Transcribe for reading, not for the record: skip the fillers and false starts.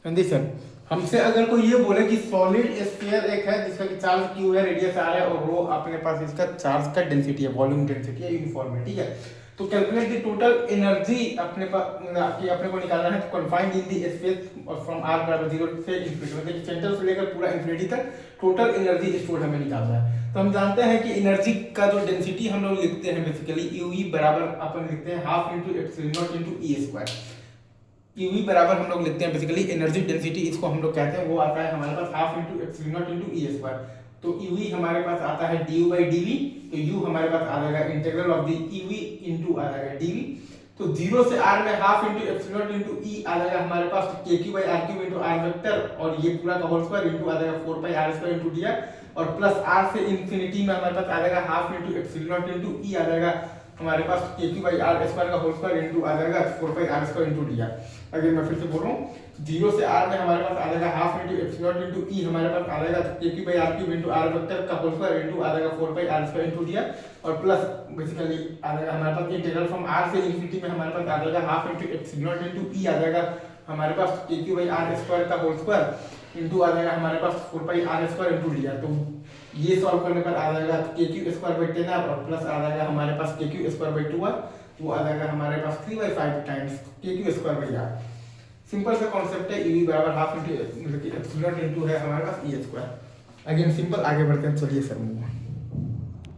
Condition हमसे अगर कोई ये बोले कि सॉलिड स्फीयर एक है जिसका कि चार्ज क्यू है, रेडियस आर है और रो अपने पास इसका चार्ज का डेंसिटी है, वॉल्यूम डेंसिटी है, यूनिफॉर्म है, ठीक है। तो कैलकुलेट द टोटल एनर्जी अपने को निकालना है, तो कन्फाइंड इन द स्पेस और फ्रॉम आर बराबर 0 से इंफिनिटी, मतलब सेंटर से लेकर पूरा इंफिनिटी तक टोटल एनर्जी स्टोर्ड हमें निकालना है। तो हम जानते हैं कि एनर्जी का जो डेंसिटी हम लोग लिखते हैं बेसिकली यूई बराबर अपन लिखते हैं half into epsilon not into E square. UV बराबर हम लोग लिखते हैं बेसिकली एनर्जी डेंसिटी, इसको हम लोग कहते हैं, वो आता है हमारे पास half into epsilon not into E square. तो यूवी हमारे पास आता है D U by D V, तो यू हमारे पास आ जाएगा integral of the EV into आ जाएगा डी वी। तो 0 से r में half into epsilon not into E आ जाएगा हमारे पास k q by R cube into R vector, और ये पूरा का होल स्क्वायर इंटू आ जाएगा 4 pi R square into D R, और प्लस r से इंफिनिटी में हमारे पास आ जाएगा half into epsilon not into E आ जाएगा हमारे पास k q by R square का होल स्क्वायर इंटू आ जाएगा 4 pi R square into D R. अगर मैं फिर से बोल रहा हूँ, 0 से r में हमारे पास आ जाएगा half into epsilon into E, हमारे पास आ जाएगा k q by R cube into R vector का होल स्क्वायर इंटू आ जाएगा 4 pi R square into D R, और प्लस बेसिकली आ जाएगा हमारे पास इंटीग्रल फ्रॉम r से इंफिनिटी में हमारे पास आ जाएगा half into epsilon into E आ जाएगा हमारे पास k q by R square का होल स्क्वायर इंटू आ जाएगा हमारे पास 4 pi R square into D R. तो ये सॉल्व करने पर आ जाएगा k Q square by 10r और प्लस आ जाएगा हमारे पास k Q square by 2r, वो आ जाएगा हमारे पास 3/5 टाइम्स के Q square by R. Simple सा कॉन्सेप्ट है, ई बराबर हाफ इंटू एप्सिलॉन इंटू है हमारे पास ई स्क्वायर। अगेन सिंपल, आगे बढ़ते हैं, चलिए सर मूव।